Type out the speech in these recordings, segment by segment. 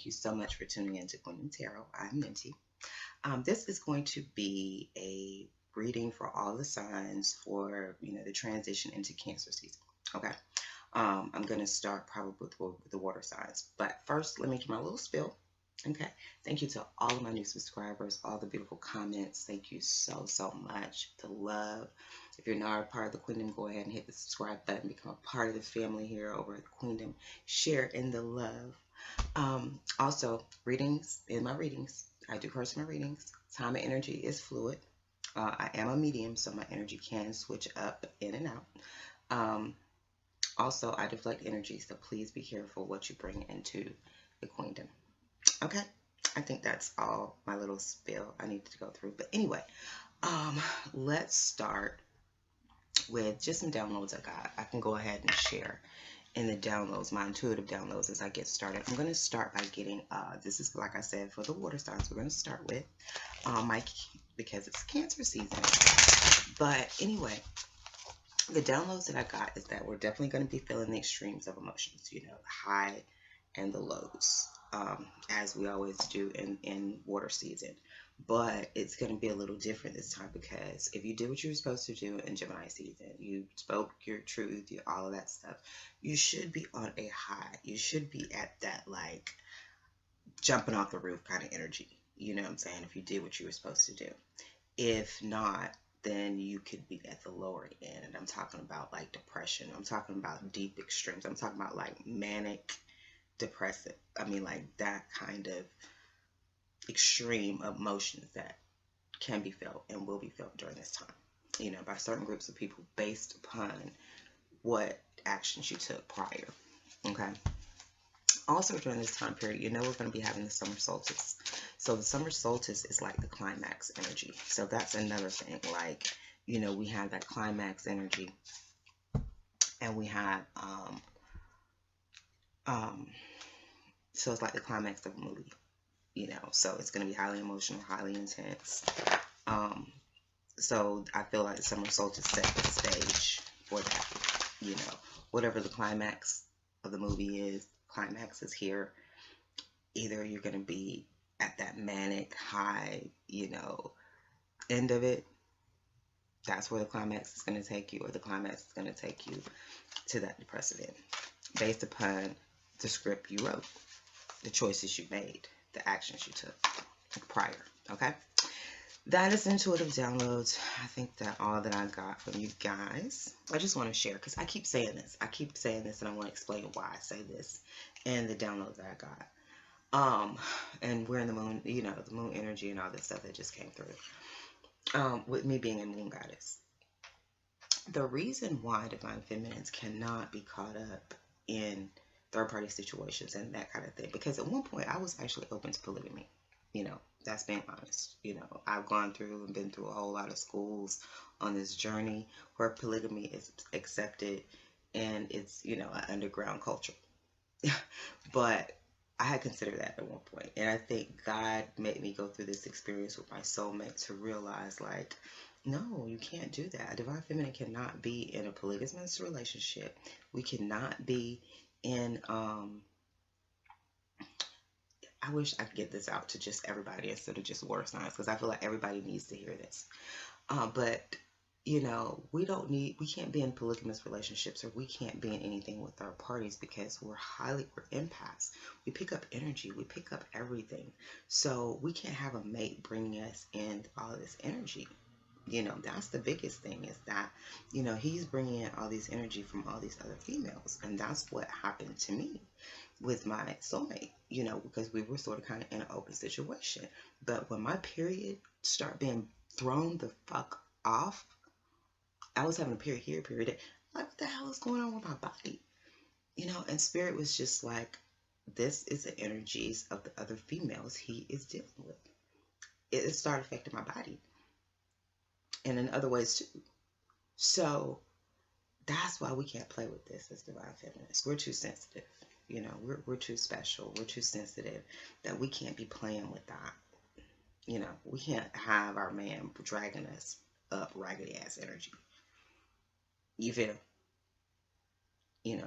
you so much for tuning in to Queen Tarot. I'm Ninti. This is going to be a reading for all the signs for the transition into Cancer season. Okay. I'm going to start probably with the water signs, but first let me give my little spiel. Okay. Thank you to all of my new subscribers, all the beautiful comments. Thank you so much. The love. If you're not a part of the Queendom, go ahead and hit the subscribe button. Become a part of the family here over at the Queendom. Share in the love. Also, readings, in my readings, I do personal readings. Time and energy is fluid. I am a medium, so my energy can switch up, in and out. Also, I deflect energy, so please be careful what you bring into the Queendom. Okay, I think that's all my little spiel I needed to go through. But anyway, let's start with just some downloads I got. I can go ahead and share in the downloads, my intuitive downloads as I get started. I'm going to start by getting, this is like I said, for the water signs, we're going to start with my, because it's Cancer season. But anyway, the downloads that I got is that we're definitely going to be feeling the extremes of emotions, the high and the lows, as we always do in water season. But it's going to be a little different this time, because if you did what you were supposed to do in Gemini season, you spoke your truth, all of that stuff, you should be on a high. You should be at that, like, jumping off the roof kind of energy. You know what I'm saying? If you did what you were supposed to do. If not, then you could be at the lower end. And I'm talking about, like, depression. I'm talking about deep extremes. I'm talking about, like, manic, depressive. I mean, like, that kind of extreme emotions that can be felt and will be felt during this time, by certain groups of people based upon what actions you took prior. Okay. Also during this time period, we're going to be having the summer solstice. So the summer solstice is like the climax energy. So that's another thing. Like, we have that climax energy, and we have so it's like the climax of a movie. So it's going to be highly emotional, highly intense. So I feel like the summer solstice set the stage for that. Whatever the climax of the movie is, climax is here. Either you're going to be at that manic high, end of it. That's where the climax is going to take you, or the climax is going to take you to that depressive end, based upon the script you wrote, the choices you made, the actions you took prior. Okay, that is intuitive downloads. I think that all that I got from you guys, I just want to share, because I keep saying this, and I want to explain why I say this and the downloads that I got. And we're in the moon, the moon energy and all this stuff that just came through. With me being a moon goddess, the reason why divine feminines cannot be caught up in third-party situations and that kind of thing, because at one point I was actually open to polygamy. That's being honest. I've gone through and been through a whole lot of schools on this journey where polygamy is accepted, and it's an underground culture. But I had considered that at one point, and I think God made me go through this experience with my soulmate to realize, like, no, you can't do that. A divine feminine cannot be in a polygamous relationship. We cannot be in I wish I could get this out to just everybody instead of just water signs, because I feel like everybody needs to hear this. But we can't be in polygamous relationships, or we can't be in anything with third parties, because we're empaths. We pick up energy, we pick up everything. So we can't have a mate bringing us in all of this energy. That's the biggest thing, is that, he's bringing in all these energy from all these other females. And that's what happened to me with my soulmate, because we were sort of kind of in an open situation. But when my period started being thrown the fuck off, I was having a period here, period there. Like, what the hell is going on with my body? And spirit was just like, this is the energies of the other females he is dealing with. It started affecting my body, and in other ways too. So that's why we can't play with this as divine feminists. We're too sensitive. We're too special. We're too sensitive that we can't be playing with that. We can't have our man dragging us up raggedy ass energy. You feel?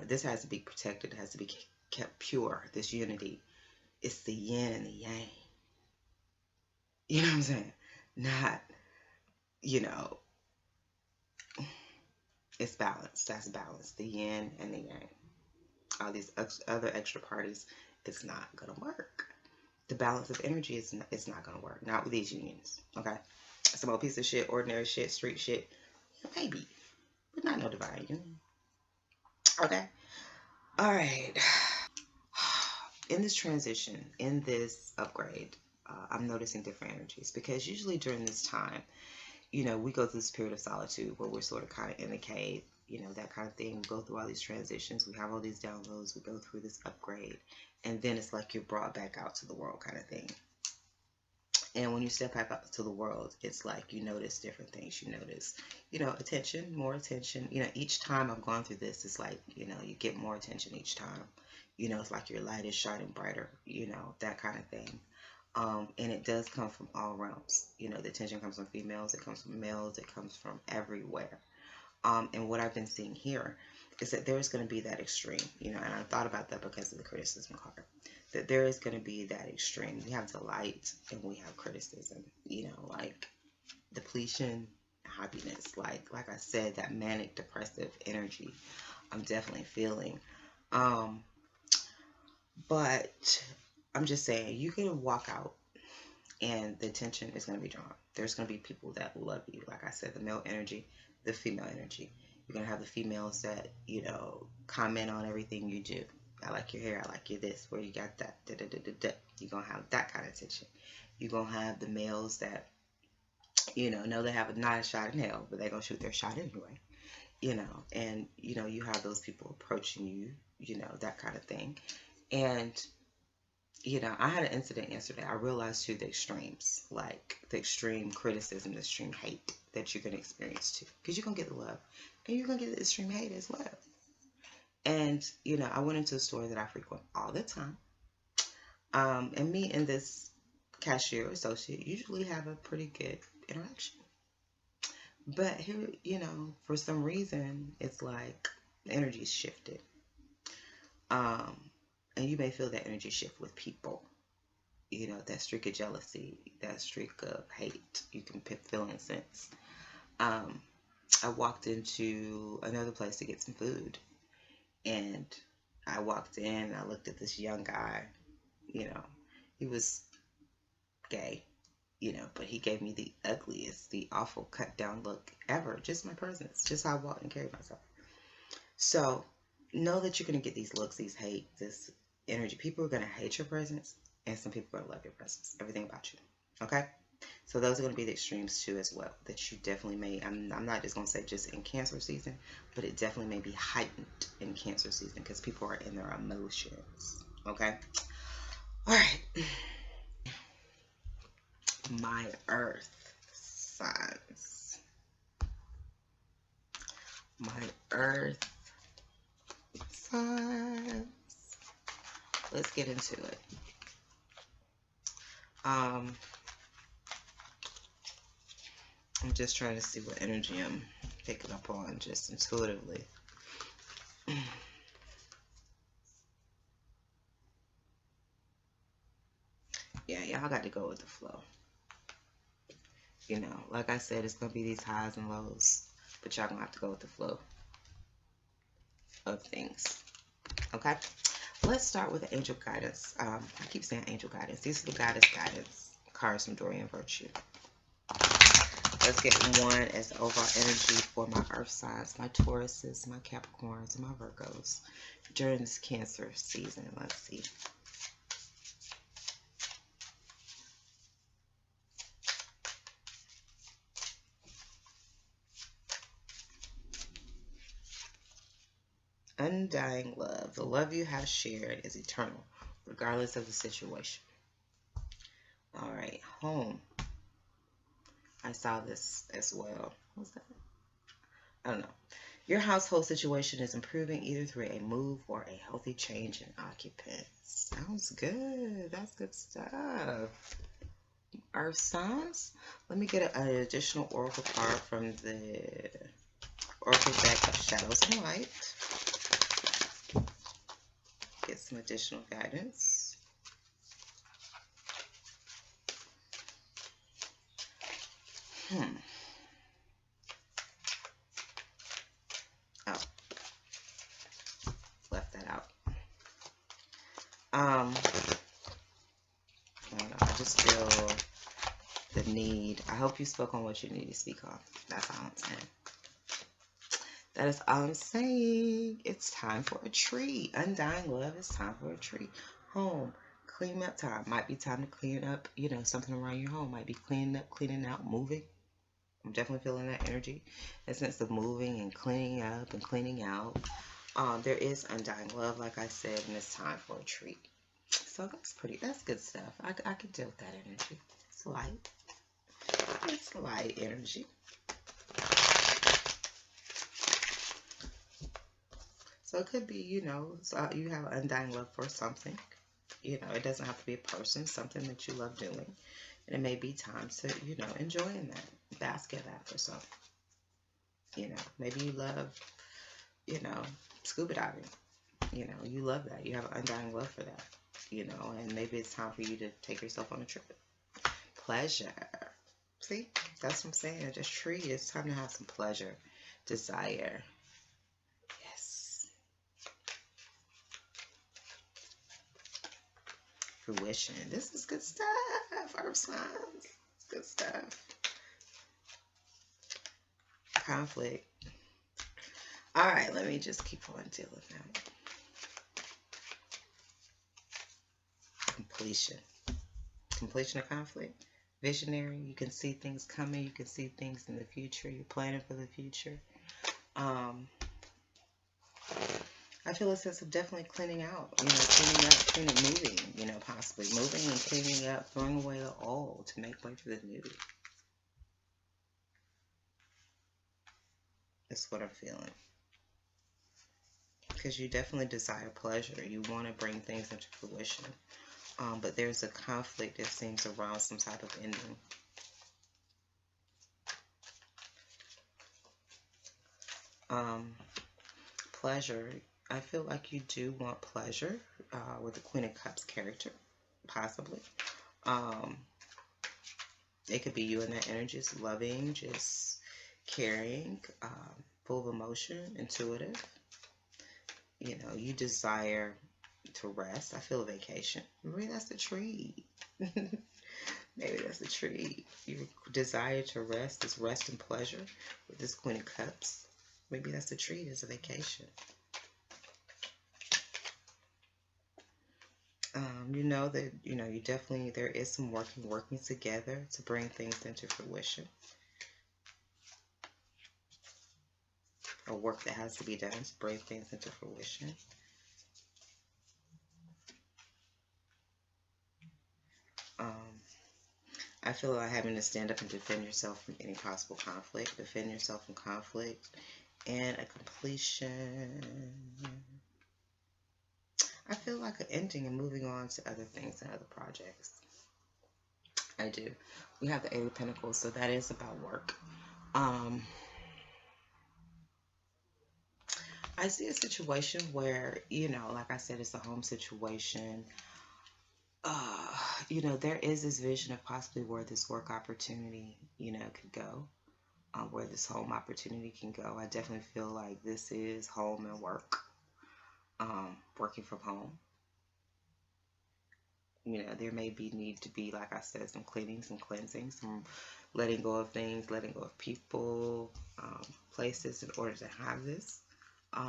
This has to be protected. It has to be kept pure. This unity, it's the yin and the yang. You know what I'm saying? Not, you know, it's balance. That's balance. The yin and the yang. All these other extra parties, it's not gonna work. The balance of energy is not, it's not gonna work. Not with these unions. Okay. Some old piece of shit, ordinary shit, street shit, maybe, but not no divine union. Okay. All right. In this transition, in this upgrade, I'm noticing different energies because usually during this time, you know, we go through this period of solitude where we're sort of kind of in the cave, you know, that kind of thing. We go through all these transitions, we have all these downloads, we go through this upgrade, and then it's like you're brought back out to the world kind of thing. And when you step back out to the world, it's like you notice different things. You notice, you know, attention, more attention. You know, each time I've gone through this, it's like, you know, you get more attention each time. You know, it's like your light is shining brighter, you know, that kind of thing. And it does come from all realms. You know, the attention comes from females, it comes from males, it comes from everywhere. And what I've been seeing here is that there's going to be that extreme, you know, and I thought about that because of the criticism card, that there is going to be that extreme. We have delight and we have criticism, you know, like depletion, happiness, like I said, that manic depressive energy I'm definitely feeling. But I'm just saying, you can walk out and the attention is going to be drawn. There's going to be people that love you. Like I said, the male energy, the female energy. You're going to have the females that, you know, comment on everything you do. I like your hair. I like your this. Where you got that? Da, da, da, da, da. You're going to have that kind of attention. You're going to have the males that, you know they have a nice shot in hell, but they're going to shoot their shot anyway. You know, and, you know, you have those people approaching you, you know, that kind of thing. And, you know, I had an incident yesterday. I realized too the extremes, like the extreme criticism, the extreme hate that you're going to experience too. Because you're going to get the love and you're going to get the extreme hate as well. And, you know, I went into a store that I frequent all the time. And me and this cashier associate usually have a pretty good interaction. But here, you know, for some reason, it's like the energy's shifted. And you may feel that energy shift with people. You know, that streak of jealousy, that streak of hate, you can feel in a sense. I walked into another place to get some food. And I walked in and I looked at this young guy. You know, he was gay, you know, but he gave me the ugliest, the awful cut down look ever. Just my presence, just how I walked and carried myself. So know that you're going to get these looks, these hate, this energy. People are going to hate your presence, and some people are going to love your presence. Everything about you. Okay? So those are going to be the extremes too as well. That you definitely may, I'm not just going to say just in Cancer season, but it definitely may be heightened in Cancer season because people are in their emotions. Okay? All right. My earth signs. My earth signs. Let's get into it. I'm just trying to see what energy I'm picking up on just intuitively. Yeah, y'all got to go with the flow. You know, like I said, it's going to be these highs and lows, but y'all going to have to go with the flow of things. Okay? Let's start with the angel guidance. I keep saying angel guidance. These are the guidance cards from Dorian Virtue. Let's get one as overall energy for my earth signs, my Tauruses, my Capricorns, and my Virgos during this Cancer season. Let's see. Undying love. The love you have shared is eternal, regardless of the situation. All right, home. I saw this as well. What's that? I don't know. Your household situation is improving either through a move or a healthy change in occupants. Sounds good. That's good stuff. Earth signs. Let me get an additional oracle card from the oracle deck of Shadows and Light. Get some additional guidance. Hmm. Oh, left that out. I don't know. I just feel the need. I hope you spoke on what you need to speak on. That's all I'm saying. That is all I'm saying. It's time for a treat. Undying love. It's time for a treat. Home. Clean up time. Might be time to clean up, something around your home. Might be cleaning up, cleaning out, moving. I'm definitely feeling that energy. A sense of moving and cleaning up and cleaning out. There is undying love, like I said, and it's time for a treat. So that's good stuff. I can deal with that energy. It's light. It's light energy. So it could be, you have undying love for something. It doesn't have to be a person, something that you love doing. And it may be time to, enjoy in that, bask in that for something. Maybe you love, you know, scuba diving. You love that. You have an undying love for that. And maybe it's time for you to take yourself on a trip. Pleasure. See, that's what I'm saying. Just treat. It's time to have some pleasure, desire. Yes. Fruition. This is good stuff. Earth signs. It's good stuff. Conflict. All right, let me just keep on dealing now. Completion. Completion of conflict. Visionary. You can see things coming. You can see things in the future. You're planning for the future. I feel a sense of definitely cleaning out. Cleaning up, moving. Possibly moving and cleaning up, throwing away the old to make way for the new. That's what I'm feeling. Because you definitely desire pleasure. You want to bring things into fruition. But there's a conflict that seems around some type of ending. Pleasure. I feel like you do want pleasure with the Queen of Cups character, possibly. It could be you in that energy, just loving, just caring, full of emotion, intuitive. You desire to rest. I feel a vacation. Maybe that's the tree. Maybe that's the tree. You desire to rest, this rest and pleasure with this Queen of Cups. Maybe that's the tree. It's a vacation. That you definitely, there is some working together to bring things into fruition, or work that has to be done to bring things into fruition. I feel like having to stand up and defend yourself from any possible conflict, defend yourself from conflict, and a completion. I feel like an ending and moving on to other things and other projects. I do. We have the Eight of Pentacles, so that is about work. I see a situation where, like I said, it's a home situation. There is this vision of possibly where this work opportunity, could go, where this home opportunity can go. I definitely feel like this is home and work, working from home. There may need to be, like I said, some cleaning, some cleansing, some letting go of things, letting go of people, places in order to have this.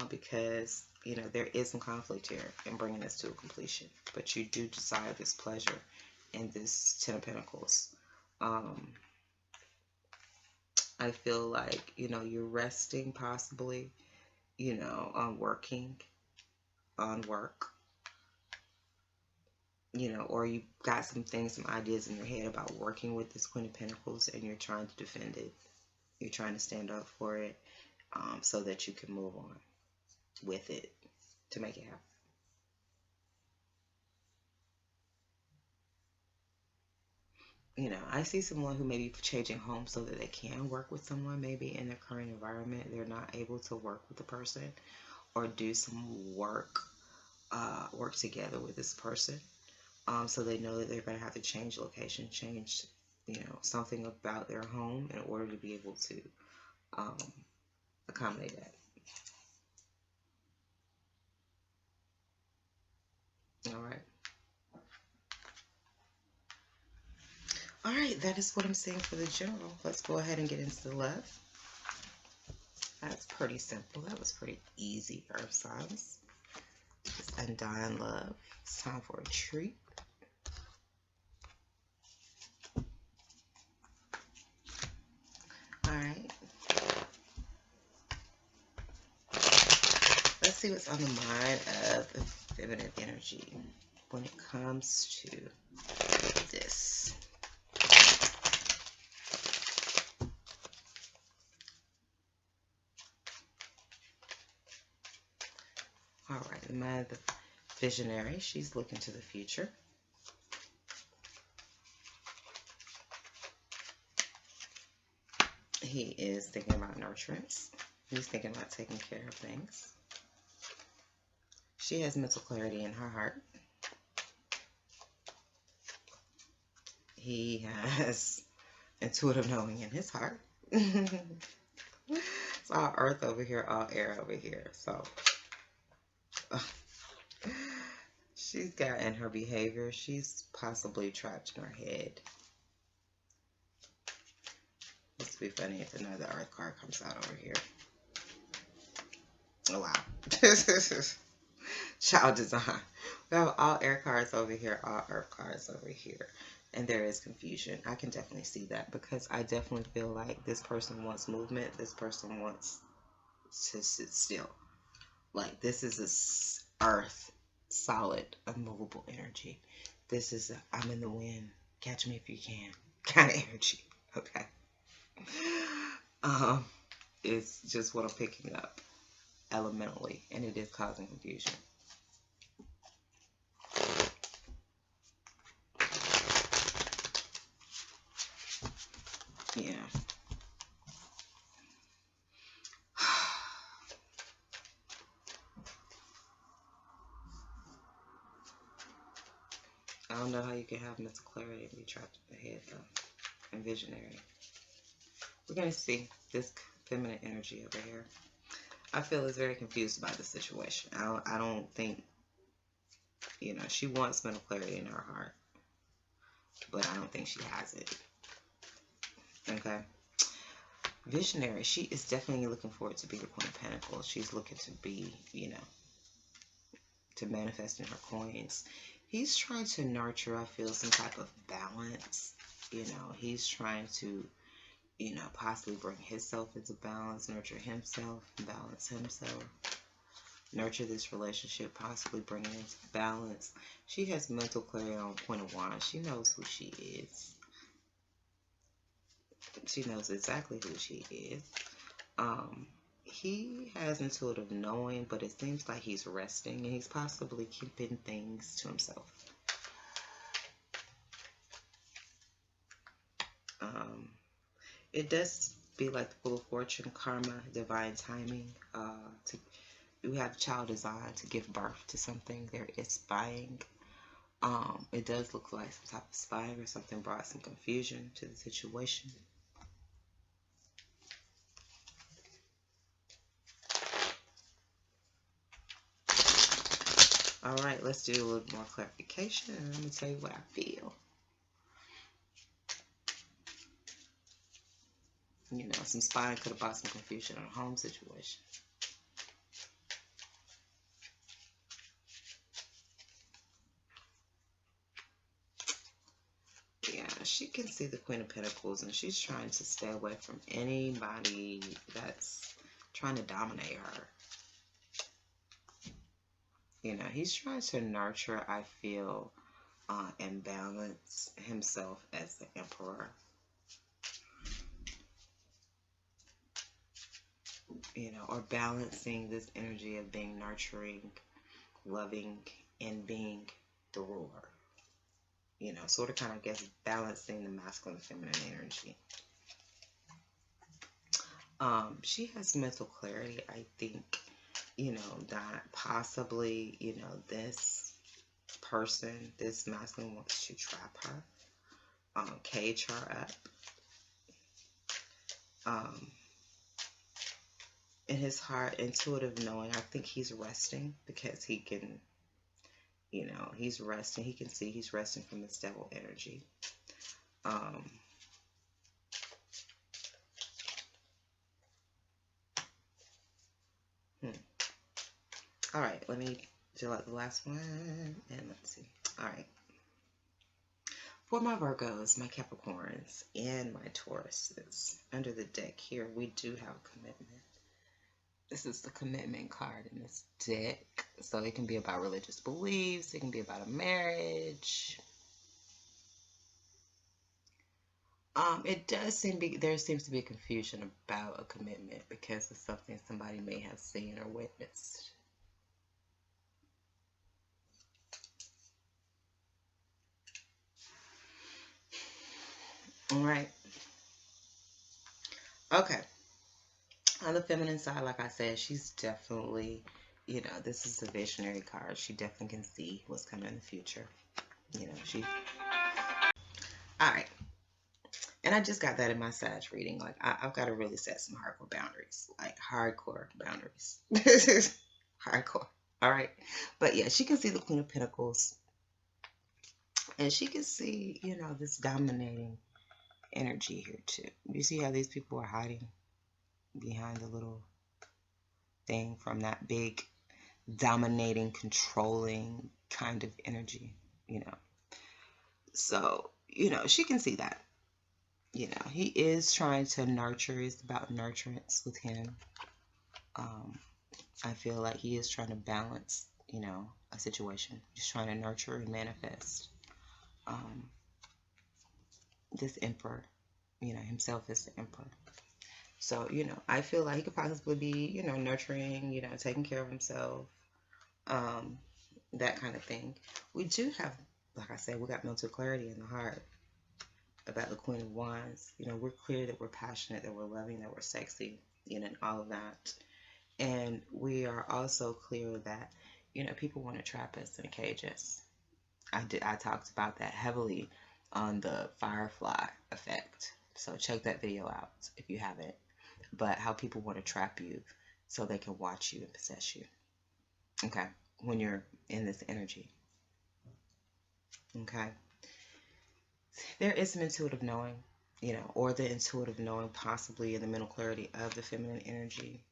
Because, there is some conflict here in bringing this to a completion. But you do desire this pleasure in this Ten of Pentacles. I feel like, you're resting possibly, on working, on work. Or you got some things, some ideas in your head about working with this Queen of Pentacles, and you're trying to defend it. You're trying to stand up for it, so that you can move on with it to make it happen. I see someone who may be changing homes so that they can work with someone. Maybe in their current environment, they're not able to work with the person or do some work together with this person. So they know that they're going to have to change location, change, you know, something about their home in order to be able to accommodate that. All right. All right, that is what I'm saying for the general. Let's go ahead and get into the love. That's pretty simple. That was pretty easy, Earth signs. Just undying love. It's time for a treat. All right. Let's see what's on the mind of the feminine energy when it comes to this. All right, the mind of the visionary, she's looking to the future. He is thinking about nurturance. He's thinking about taking care of things. She has mental clarity in her heart. He has intuitive knowing in his heart. It's all earth over here, all air over here. So she's got in her behavior, she's possibly trapped in her head. This would be funny if another earth card comes out over here. Oh, wow. Child design. We have all air cards over here, all earth cards over here. And there is confusion. I can definitely see that because I definitely feel like this person wants movement. This person wants to sit still. Like this is a earth, solid, immovable energy. This is a I'm in the wind, catch me if you can kind of energy. Okay. It's just what I'm picking up elementally, and it is causing confusion. Yeah. I don't know how you can have mental clarity and be trapped in the head and visionary. We're going to see this feminine energy over here. I feel is very confused by the situation. I don't think, you know, she wants mental clarity in her heart, but I don't think she has it. Okay. Visionary, she is definitely looking forward to be the Queen of Pentacles. She's looking to be, you know, to manifest in her coins. He's trying to nurture, I feel, some type of balance. You know, he's trying to, you know, possibly bring himself into balance, nurture himself, balance himself, nurture this relationship, possibly bring it into balance. She has mental clarity on Point of Wands. She knows who she is. She knows exactly who she is. He has intuitive knowing, but it seems like he's resting and he's possibly keeping things to himself. It does be like the Wheel of Fortune, karma, divine timing. We have child design to give birth to something. There is spying. It does look like some type of spying or something brought some confusion to the situation. All right, let's do a little more clarification, and let me tell you what I feel. You know, some spying could have brought some confusion in a home situation. Yeah, she can see the Queen of Pentacles, and she's trying to stay away from anybody that's trying to dominate her. You know, he's trying to nurture, I feel, and balance himself as the Emperor. You know, or balancing this energy of being nurturing, loving, and being the ruler. You know, sort of kind of, I guess, balancing the masculine and feminine energy. She has mental clarity, I think, you know, that possibly, this person, this masculine wants to trap her. cage her up. In his heart, intuitive knowing, I think he's resting because he can, he's resting. He can see he's resting from this devil energy. All right, let me fill out the last one, and let's see. All right. For my Virgos, my Capricorns, and my Tauruses, under the deck here, we do have commitment. This is the commitment card in this deck. So it can be about religious beliefs. It can be about a marriage. It does seem there seems to be a confusion about a commitment because of something somebody may have seen or witnessed. All right. Okay. On the feminine side, like I said, she's definitely, this is a visionary card. She definitely can see what's coming in the future. All right. And I just got that in my Sag reading. Like, I've got to really set some hardcore boundaries. Like, hardcore boundaries. Hardcore. All right. But yeah, she can see the Queen of Pentacles. And she can see, this dominating energy here, too. You see how these people are hiding behind the little thing from that big, dominating, controlling kind of energy, So, she can see that. He is trying to nurture. It's about nurturance with him. I feel like he is trying to balance, a situation. He's trying to nurture and manifest. This emperor, himself is the emperor. So, I feel like he could possibly be, nurturing, taking care of himself, that kind of thing. We do have, like I said, we got mental clarity in the heart about the Queen of Wands. We're clear that we're passionate, that we're loving, that we're sexy, and all of that. And we are also clear that, people want to trap us and cage us. I talked about that heavily on the Firefly effect. So check that video out if you haven't. But how people want to trap you so they can watch you and possess you. Okay? When you're in this energy. Okay? There is some intuitive knowing, or the intuitive knowing possibly in the mental clarity of the feminine energy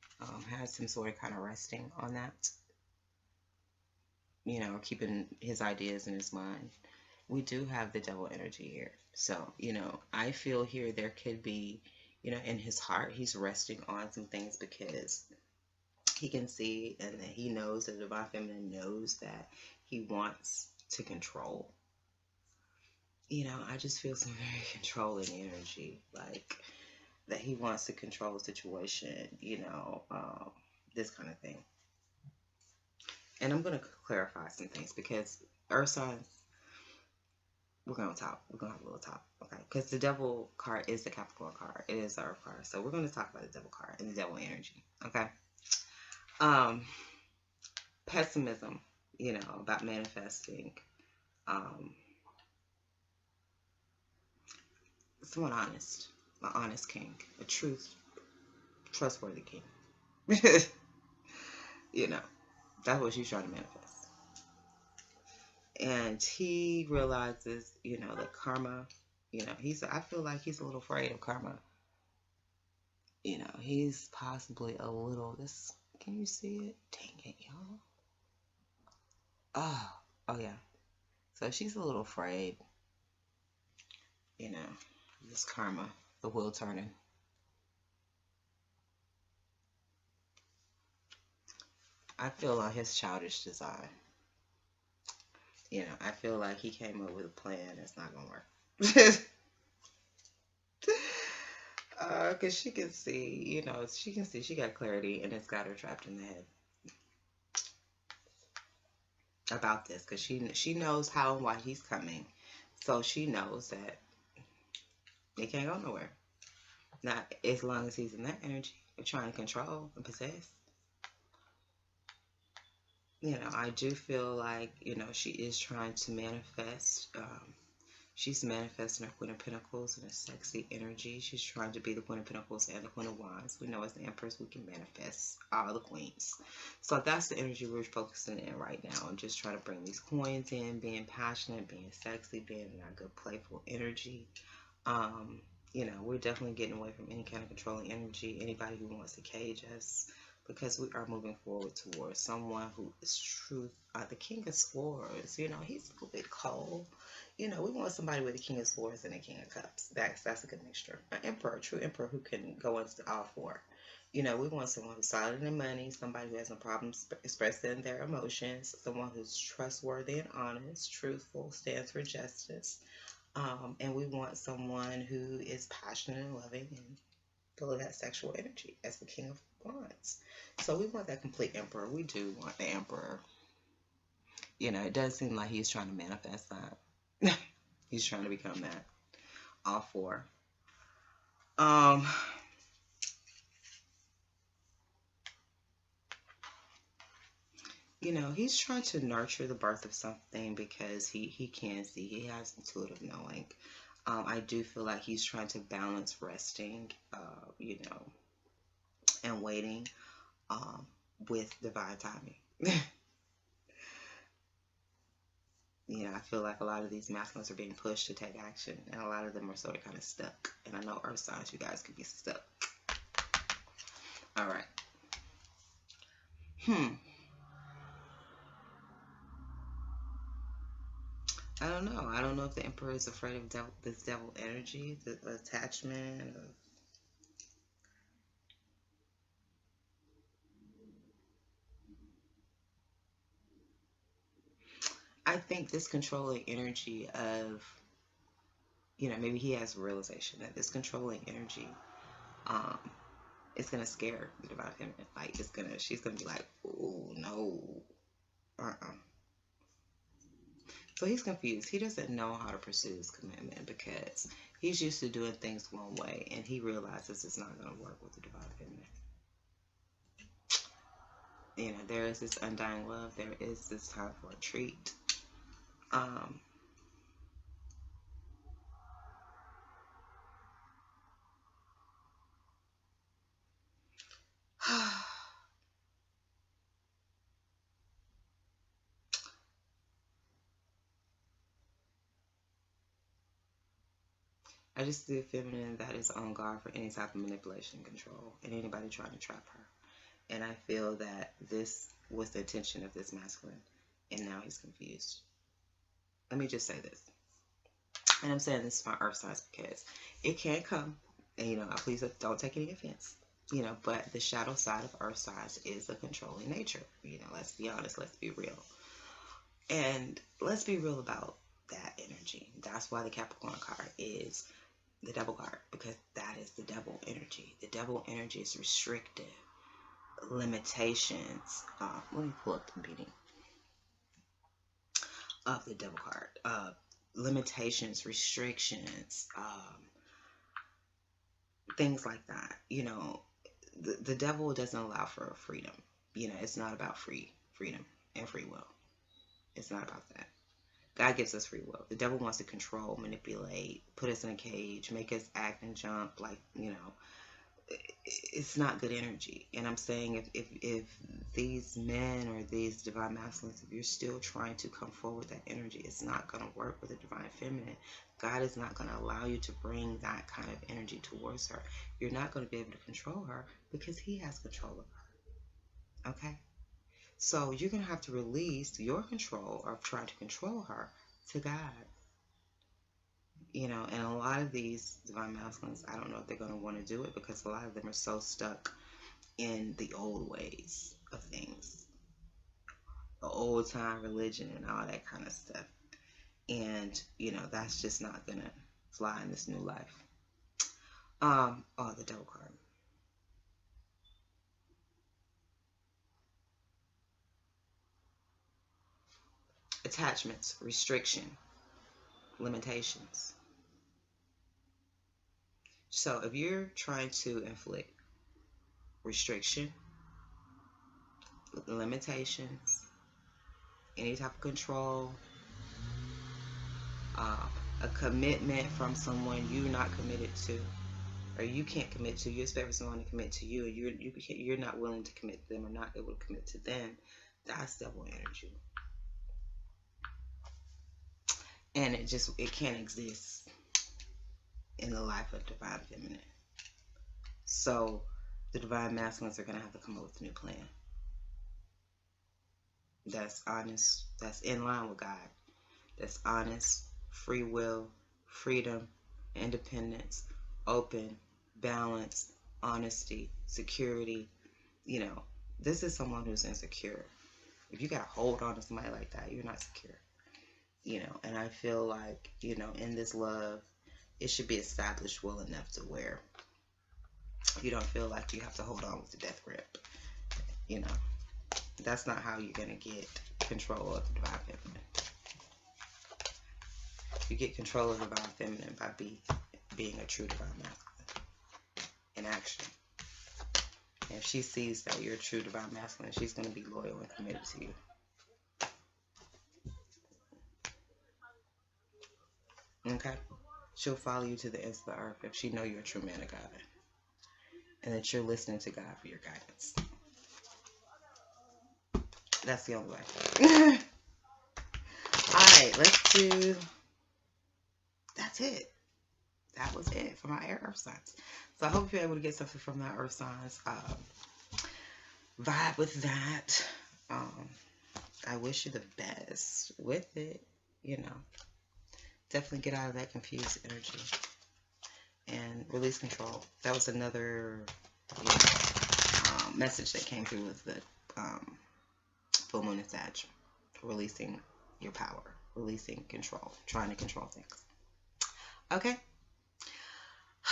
has some sort of kind of resting on that. Or keeping his ideas in his mind. We do have the devil energy here. So, I feel here there could be, in his heart, he's resting on some things because he can see and that he knows, the divine feminine knows that he wants to control. I just feel some very controlling energy, like that he wants to control the situation, this kind of thing. And I'm going to clarify some things because earth signs, we're going to talk. We're going to have a little talk, okay? Because the devil card is the Capricorn card. It is the earth card. So we're going to talk about the devil card and the devil energy, okay? Pessimism, about manifesting. Someone honest, an honest king, a trustworthy king. That's what she's trying to manifest. And he realizes, that karma, I feel like he's a little afraid of karma. He's possibly a little, can you see it? Dang it, y'all. Oh yeah. So she's a little afraid, this karma, the wheel turning. I feel like his childish design. I feel like he came up with a plan that's not going to work. Because she can see, she got clarity and it's got her trapped in the head about this. Because she knows how and why he's coming. So she knows that he can't go nowhere. Not as long as he's in that energy of trying to control and possess. I do feel like, she is trying to manifest. She's manifesting her Queen of Pentacles in a sexy energy. She's trying to be the Queen of Pentacles and the Queen of Wands. We know as the Empress, we can manifest all the queens. So that's the energy we're focusing in right now. And just trying to bring these coins in, being passionate, being sexy, being in our good, playful energy. You know, we're definitely getting away from any kind of controlling energy, anybody who wants to cage us, because we are moving forward towards someone who is truth. The King of Swords, you know, he's a little bit cold. You know, we want somebody with a King of Swords and a King of Cups. That's a good mixture. An emperor, a true emperor who can go into all four. You know, we want someone who's solid in money, somebody who has no problems expressing their emotions, someone who's trustworthy and honest, truthful, stands for justice. And we want someone who is passionate and loving and full of that sexual energy as the King of Wands. So we want that complete emperor. We do want the emperor. You know, it does seem like he's trying to manifest that. He's trying to become that. All four. You know, he's trying to nurture the birth of something because he can see, he has intuitive knowing. I do feel like he's trying to balance resting, you know, and waiting with divine timing. You know, I feel like a lot of these masculines are being pushed to take action, and a lot of them are sort of kind of stuck. And I know earth signs, you guys could be stuck. All right. I don't know. I don't know if the emperor is afraid of this devil energy, the attachment. I think this controlling energy of, you know, maybe he has a realization that this controlling energy is going to scare the divine feminine. Like, she's going to be like, oh, no. So he's confused. He doesn't know how to pursue his commitment because he's used to doing things one way, and he realizes it's not going to work with the divine feminine. You know, there is this undying love. There is this time for a treat. I just see a feminine that is on guard for any type of manipulation and control and anybody trying to trap her. And I feel that this was the intention of this masculine, and now he's confused. Let me just say this. And I'm saying this to my earth signs because it can come, and you know, please don't take any offense. You know, but the shadow side of earth signs is a controlling nature. You know, let's be honest, let's be real. And let's be real about that energy. That's why the Capricorn card is the devil card, because that is the devil energy. The devil energy is restrictive, limitations. Let me pull up the meaning of the devil card. Limitations, restrictions, things like that. You know, the devil doesn't allow for freedom. You know, it's not about freedom and free will. It's not about that. God gives us free will. The devil wants to control, manipulate, put us in a cage, make us act and jump. Like, you know, it's not good energy. And I'm saying if these men or these divine masculines, if you're still trying to come forward with that energy, it's not going to work with the divine feminine. God is not going to allow you to bring that kind of energy towards her. You're not going to be able to control her because he has control of her. Okay? So you're going to have to release your control of trying to control her to God. You know, and a lot of these divine masculines, I don't know if they're going to want to do it because a lot of them are so stuck in the old ways of things. The old time religion and all that kind of stuff. And, you know, that's just not going to fly in this new life. Oh, the devil card. Attachments, restriction, limitations. So if you're trying to inflict restriction, limitations, any type of control, a commitment from someone you're not committed to, or you can't commit to. You expect someone to commit to you, and you're not willing to commit to them, or not able to commit to them. That's devil energy, and it can't exist in the life of divine feminine. So the divine masculines are gonna have to come up with a new plan that's honest, that's in line with God, that's honest, free will, freedom, independence, open, balance, honesty, security. You know, this is someone who's insecure. If you got to hold on to somebody like that, you're not secure. You know, and I feel like, you know, in this love, it should be established well enough to where you don't feel like you have to hold on with the death grip. You know, that's not how you're going to get control of the divine feminine. You get control of the divine feminine by being a true divine masculine in action. And if she sees that you're a true divine masculine, she's going to be loyal and committed to you. Okay? She'll follow you to the ends of the earth if she know you're a true man of God. And that you're listening to God for your guidance. That's the only way. Alright, let's do... That's it. That was it for my air earth signs. So I hope you're able to get something from that earth signs. Vibe with that. I wish you the best with it. You know, definitely get out of that confused energy and release control. That was another message that came through with the full moon and Sag. Releasing your power, releasing control, trying to control things. Okay.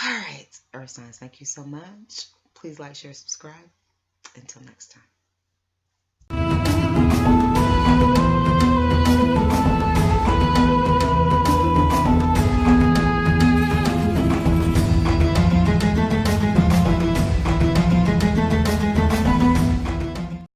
All right, earth signs, thank you so much. Please like, share, subscribe. Until next time.